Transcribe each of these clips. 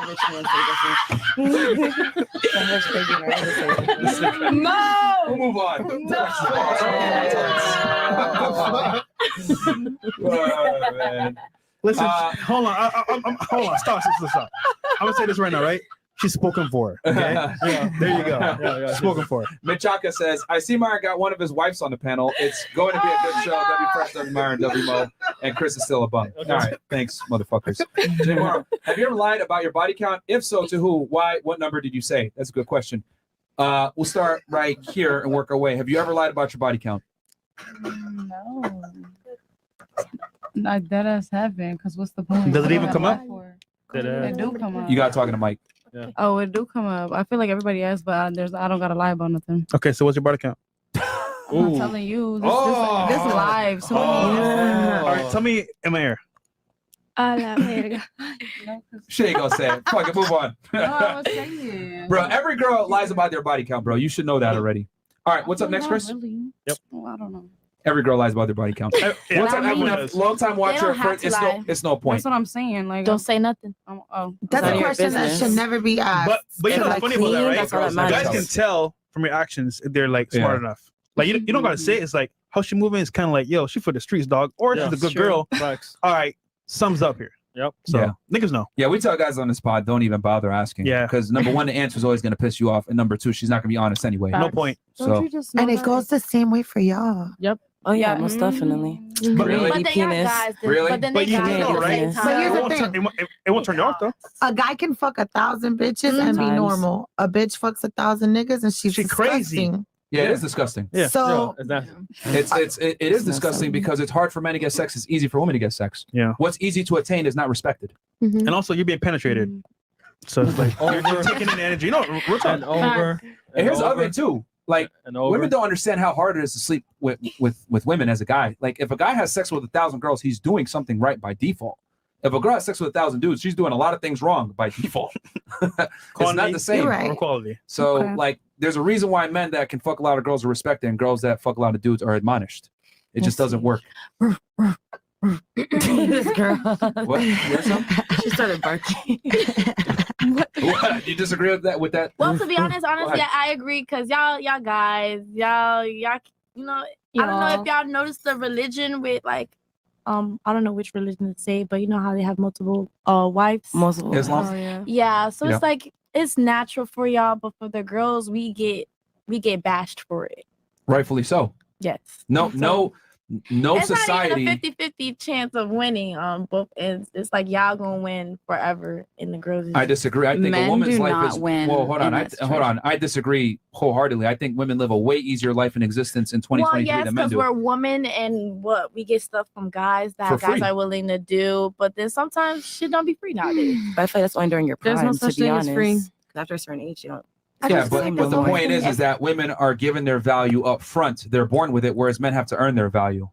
rich man say this. No. We'll move on. Oh, man. Listen, hold on. Hold on. Stop. I'm gonna say this right now, right? She's spoken for. Okay. Yeah. There you go. Yeah, spoken for. Michaka says, I see Myron got one of his wives on the panel. It's going to be a good show. W Fresh, W Myron, W Mo, and Chris is still a bum. Okay. All right. Thanks, motherfuckers. Jay Morrow, have you ever lied about your body count? If so, to who? Why? What number did you say? That's a good question. We'll start right here and work our way. Have you ever lied about your body count? No. Like that has happened. Because what's the point? Does it even come up? It do come up. You got talking to Mike. Yeah. Oh, it do come up. I feel like everybody asks, but I don't gotta lie about nothing. Okay, so what's your body count? I'm not telling you. This live. So all right, tell me in my ear. She ain't gonna say it. Fuck it, move on. No, I was saying. Bro, every girl lies about their body count, bro. You should know that already. All right, what's up next, Chris? Really. Yep. Oh, I don't know. Every girl lies about their body count. Long time watcher, it's no point. That's what I'm saying. Like, Don't say nothing. That's a question that should never be asked. But you know what's funny about that, right? Guys Guys can tell from your actions if they're like smart enough. Like you don't gotta say it. It's like how she moving is kind of like, yo, she for the streets, dog, or she's a good girl. All right, sums up here. Yep. So niggas know. Yeah, we tell guys on this pod, don't even bother asking. Yeah. Because number one, the answer is always gonna piss you off, and number two, she's not gonna be honest anyway. No point. So And it goes the same way for y'all. Yep. Oh yeah, most definitely. But Really? then Penis. Really? But then they got know, right? But here's the thing. It won't turn you off though. A guy can fuck 1,000 bitches and be normal. A bitch fucks 1,000 niggas and she's crazy. Yeah, it is disgusting. Yeah. So it is disgusting because it's hard for men to get sex. It's easy for women to get sex. Yeah. What's easy to attain is not respected. And also you're being penetrated. So it's like you're taking in energy. No, we're talking over. And here's the other thing too. Like women don't understand how hard it is to sleep with women as a guy. Like if a guy has sex with 1,000 girls, he's doing something right by default. If a girl has sex with 1,000 dudes, she's doing a lot of things wrong by default. It's not the same. Right. Quality. So like there's a reason why men that can fuck a lot of girls are respected and girls that fuck a lot of dudes are admonished. It just doesn't work. This girl. What? She started barking. What? You disagree with that? Well, to be honest, I agree because y'all guys, y'all, you know, I don't know if y'all noticed the religion with like, I don't know which religion to say, but you know how they have multiple wives. Multiple. Islam. Oh, yeah. Yeah, so it's like it's natural for y'all, but for the girls, we get bashed for it. Rightfully so. Yes. No it's society. Not even a 50-50 chance of winning on both ends. It's like y'all gonna win forever in the girls. I disagree. I think a woman's life is well. Hold on. Hold on. I disagree wholeheartedly. I think women live a way easier life in existence in 2023 than men do. Because we're women and we get stuff from guys that guys are willing to do. But then sometimes shit don't be free nowadays. But I feel like that's only during your prime. There's no such thing as free. After a certain age, you don't. Yeah, but the point is that women are given their value up front. They're born with it, whereas men have to earn their value.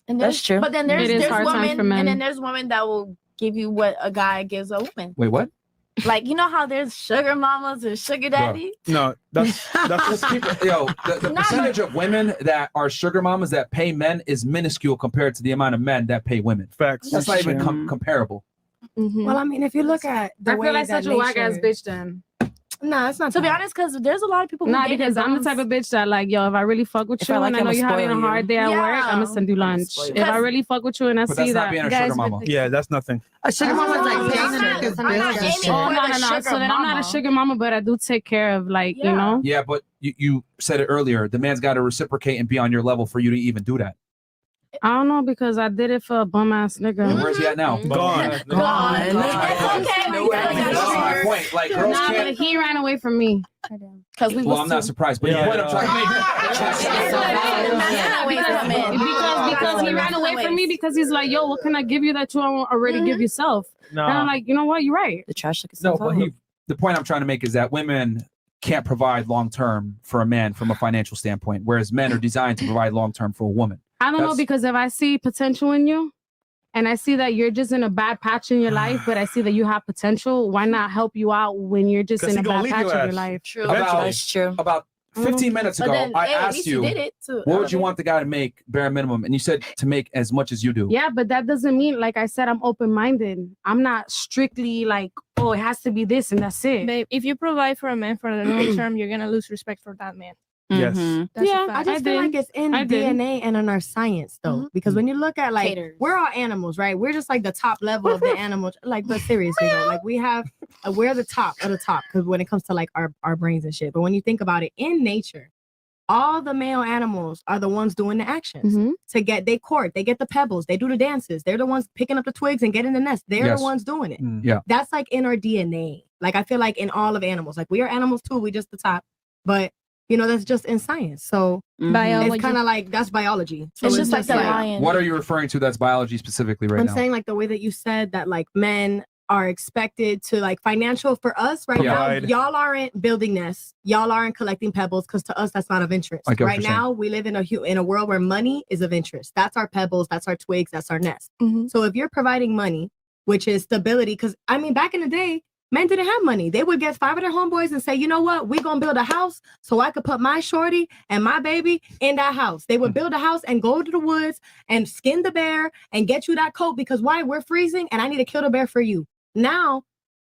And that's true. But then there's women, for men. and then there's women that will give you what a guy gives a woman. Wait, what? Like, you know how there's sugar mamas and sugar daddies? No, that's the percentage of women that are sugar mamas that pay men is minuscule compared to the amount of men that pay women. Facts. That's not even comparable. Mm-hmm. Well, I mean, if you look at I feel like such a whack ass bitch then. No, it's not. To be honest, because there's a lot of people. Nah, because I'm the type of bitch that like, yo, if I really fuck with you and I know you're having a hard day at work, I'm gonna send you lunch. If I really fuck with you and I see that, sugar mama. Yeah, that's nothing. A sugar mama is like paying the niggas bills. Oh no. So then I'm not a sugar mama, but I do take care of like you know. Yeah, but you said it earlier. The man's got to reciprocate and be on your level for you to even do that. I don't know because I did it for a bum ass nigga. And where's he at now? Gone. Okay, my point. Like girls can't. But he ran away from me. Because I'm not surprised. But the point I'm trying to make. Because he ran away from me because he's like, yo, what can I give you that you don't already give yourself? No. And I'm like, you know what? You're right. The trash took No, but the point I'm trying to make is that women can't provide long term for a man from a financial standpoint, whereas men are designed to provide long term for a woman. I don't know, because if I see potential in you and I see that you're just in a bad patch in your life, but I see that you have potential, why not help you out when you're just in a bad patch in your life? True. That's true. About 15 minutes ago, I asked you, did it too. what would you want the guy to make bare minimum? And you said to make as much as you do. Yeah, but that doesn't mean, like I said, I'm open-minded. I'm not strictly like, oh, it has to be this and that's it. Babe, if you provide for a man for the long term, you're gonna lose respect for that man. Yes. That's Yeah, a fact. I just feel like it's in DNA and in our science though, because when you look at like we're all animals, right? We're just like the top level of the animal. Like, but seriously though, like we're the top of the top because when it comes to like our brains and shit. But when you think about it, in nature, all the male animals are the ones doing the actions they court, they get the pebbles, they do the dances, they're the ones picking up the twigs and getting the nest. They're the ones doing it. Yeah, that's like in our DNA. Like I feel like in all of animals, like we are animals too. We just the top, but. You know, that's just in science. So it's kind of like that's biology. So it's just like the lion. What are you referring to that's biology specifically now? I'm saying like the way that you said that like men are expected to like financial for us right now. Y'all aren't building nests. Y'all aren't collecting pebbles because to us that's not of interest. Right now we live in a world where money is of interest. That's our pebbles. That's our twigs. That's our nest. So if you're providing money, which is stability, because I mean back in the day. Men didn't have money. They would get 5 of their homeboys and say, you know what? We're going to build a house so I could put my shorty and my baby in that house. They would build a house and go to the woods and skin the bear and get you that coat because why? We're freezing and I need to kill the bear for you. Now,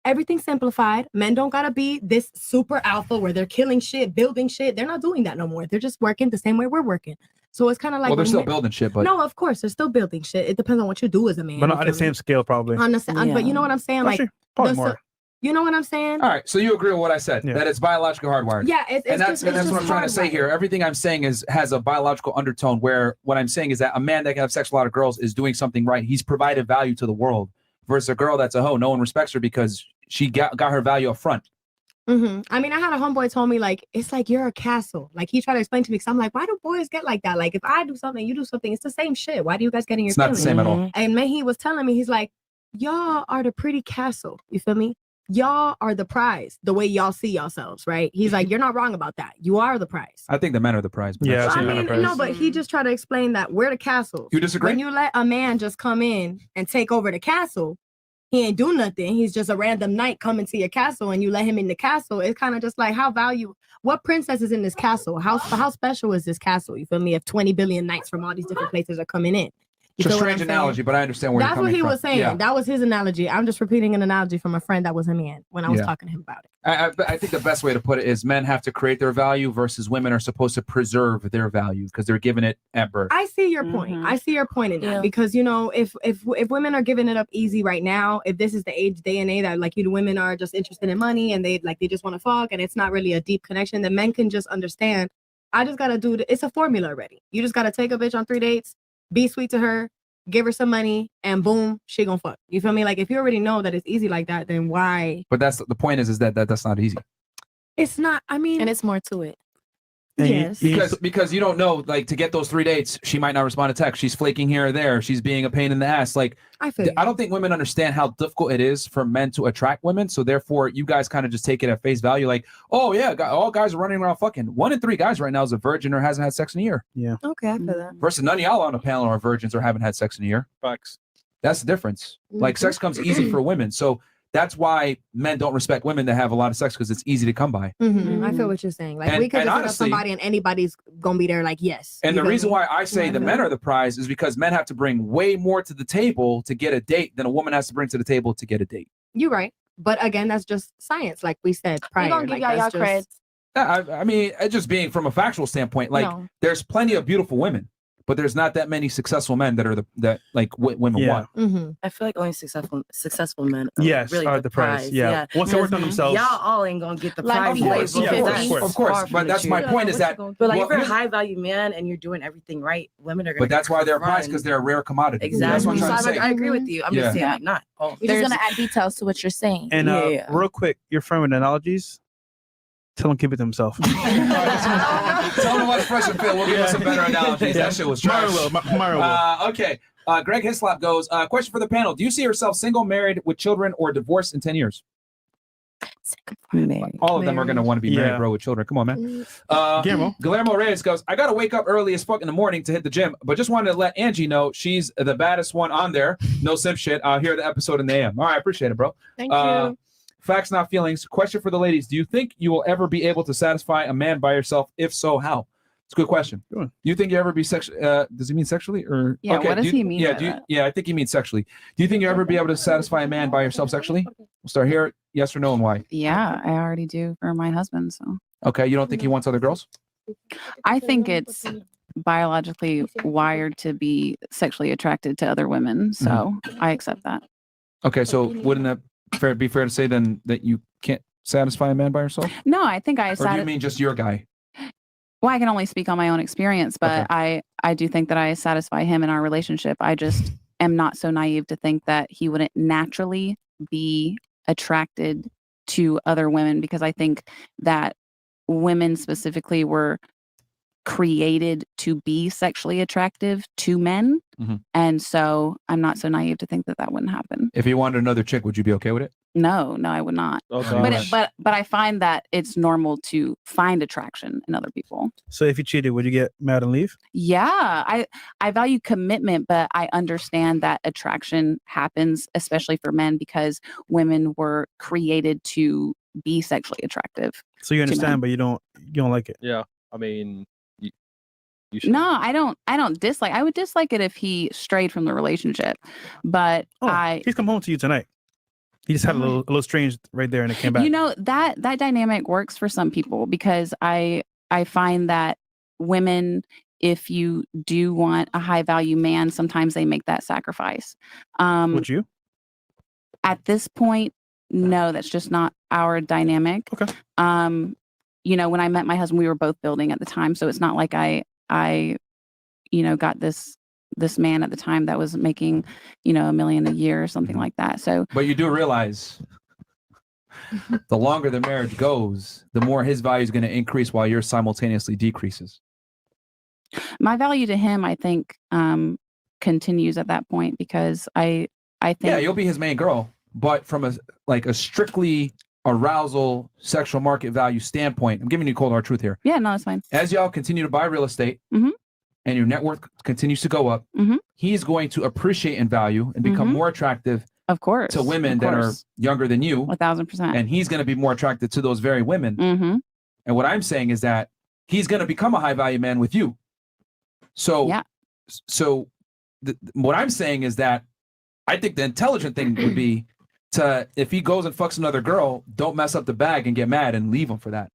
everything's simplified. Men don't got to be this super alpha where they're killing shit, building shit. They're not doing that no more. They're just working the same way we're working. So it's kind of like... Well, they're still building shit, but... No, of course. They're still building shit. It depends on what you do as a man. But not on the same scale, probably. But you know what I'm saying? Actually, probably more. You know what I'm saying? All right, so you agree with what I said, that it's biologically hardwired. Yeah, that's what I'm trying to say here. Everything I'm saying has a biological undertone where what I'm saying is that a man that can have sex with a lot of girls is doing something right. He's provided value to the world versus a girl that's a hoe. No one respects her because she got her value up front. I mean, I had a homeboy told me like, it's like you're a castle. Like he tried to explain to me because I'm like, why do boys get like that? Like if I do something, you do something, it's the same shit. Why do you guys get in your It's not the same at all. And then he was telling me, he's like, y'all are the pretty castle. You feel me? Y'all are the prize, the way y'all see yourselves, right? He's like, you're not wrong about that. You are the prize. I think the men are the prize. But Yeah, I mean, no, but he just tried to explain that we're the castles. You disagree? When you let a man just come in and take over the castle, he ain't do nothing. He's just a random knight coming to your castle and you let him in the castle. It's kind of just like what princess is in this castle? How special is this castle? You feel me? If 20 billion knights from all these different places are coming in. It's a strange analogy, but I understand where you're coming from. That's what he was saying. Yeah. That was his analogy. I'm just repeating an analogy from a friend that was a man when I was talking to him about it. I think the best way to put it is men have to create their value versus women are supposed to preserve their value because they're giving it at birth. I see your point. I see your point in that because, you know, if women are giving it up easy right now, if this is the day and age that like you women are just interested in money and they just want to fuck and it's not really a deep connection, then men can just understand. I just got to do it's a formula already. You just got to take a bitch on 3 dates, be sweet to her, give her some money, and boom, she gonna fuck. You feel me? Like if you already know that it's easy like that, then why? But that's the point is that that's not easy. It's not. I mean, and it's more to it. Yes. Because you don't know, like to get those 3 dates, she might not respond to text. She's flaking here or there. She's being a pain in the ass. Like I don't think women understand how difficult it is for men to attract women. So therefore, you guys kind of just take it at face value. Like, oh yeah, all guys are running around fucking. 1 in 3 guys right now is a virgin or hasn't had sex in a year. Yeah. Okay, I feel that. Versus none of y'all on the panel are virgins or haven't had sex in a year. Facts. That's the difference. Like sex comes easy for women. So that's why men don't respect women that have a lot of sex because it's easy to come by. I feel what you're saying. Like we could just hit up somebody and anybody's gonna be there. Like yes. And the reason why I say the men are the prize is because men have to bring way more to the table to get a date than a woman has to bring to the table to get a date. You're right, but again, that's just science, like we said prior. We gonna give y'all creds. I mean, just being from a factual standpoint, like there's plenty of beautiful women. But there's not that many successful men that are that women want. I feel like only successful men are the prize. Yeah. Once they work on themselves. Y'all all ain't gonna get the prize. Of course. But that's my point is that. But like if you're a high value man and you're doing everything right, women are gonna. But that's why they're a prize because they're a rare commodity. Exactly. That's what I'm trying to say. I agree with you. I'm just saying like not. We're just gonna add details to what you're saying. And real quick, your friend with analogies. Tell him keep it to himself. Tell him what's fresh and fit. We'll give us some better analogies. That shit was trash. Okay. Greg Hislop goes, question for the panel. Do you see yourself single, married, with children, or divorced in 10 years? All of them are going to want to be married, bro, with children. Come on, man. Guillermo Reyes goes, I got to wake up early as fuck in the morning to hit the gym, but just wanted to let Angie know she's the baddest one on there. No simp shit. I'll hear the episode in the AM. All right, I appreciate it, bro. Thank you. Facts, not feelings. Question for the ladies. Do you think you will ever be able to satisfy a man by yourself? If so, how? It's a good question. Do you think you ever be sexually? Does he mean sexually or? Yeah. Okay, what does he mean? Yeah, I think he means sexually. Do you think you'll ever be able to satisfy a man by yourself sexually? We'll start here. Yes or no, and why? Yeah, I already do for my husband. So. Okay, you don't think he wants other girls? I think it's biologically wired to be sexually attracted to other women. So I accept that. Okay, so wouldn't that be fair to say then that you can't satisfy a man by yourself? No, I think Or do you mean just your guy? Well, I can only speak on my own experience, but I do think that I satisfy him in our relationship. I just am not so naive to think that he wouldn't naturally be attracted to other women, because I think that women specifically were created to be sexually attractive to men. And so I'm not so naive to think that that wouldn't happen. If you wanted another chick, would you be okay with it? No, I would not. Okay. But I find that it's normal to find attraction in other people. So if you cheated, would you get mad and leave? Yeah, I value commitment, but I understand that attraction happens, especially for men, because women were created to be sexually attractive. So you understand, but you don't like it. Yeah, I mean, you should. No, I don't dislike. I would dislike it if he strayed from the relationship, but he's come home to you tonight. He just had a little strange right there, and it came back. You know, that dynamic works for some people, because I find that women, if you do want a high value man, sometimes they make that sacrifice. Would you? At this point, no, that's just not our dynamic. Okay. You know, when I met my husband, we were both building at the time, so it's not like I got this man at the time that was making, $1 million a year or something like that. So, but you do realize the longer the marriage goes, the more his value is going to increase while yours simultaneously decreases. My value to him, I think, continues at that point, because I think. Yeah, you'll be his main girl, but from a strictly arousal, sexual market value standpoint, I'm giving you cold hard truth here. Yeah, no, that's fine. As y'all continue to buy real estate, and your net worth continues to go up, he's going to appreciate in value and become more attractive, of course, to women that are younger than you. 1,000%. And he's going to be more attracted to those very women. And what I'm saying is that he's going to become a high value man with you. So, what I'm saying is that I think the intelligent thing would be to, if he goes and fucks another girl, don't mess up the bag and get mad and leave him for that.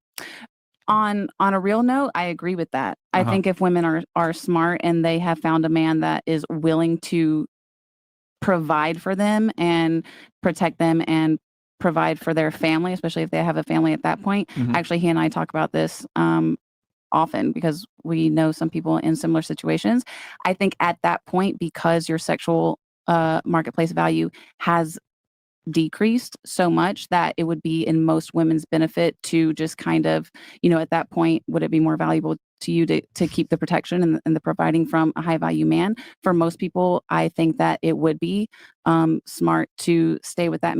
On a real note, I agree with that. I think if women are smart and they have found a man that is willing to provide for them and protect them and provide for their family, especially if they have a family at that point. Actually, he and I talk about this often, because we know some people in similar situations. I think at that point, because your sexual marketplace value has decreased so much, that it would be in most women's benefit to just kind of, at that point, would it be more valuable to you to keep the protection and the providing from a high value man? For most people, I think that it would be smart to stay with that man.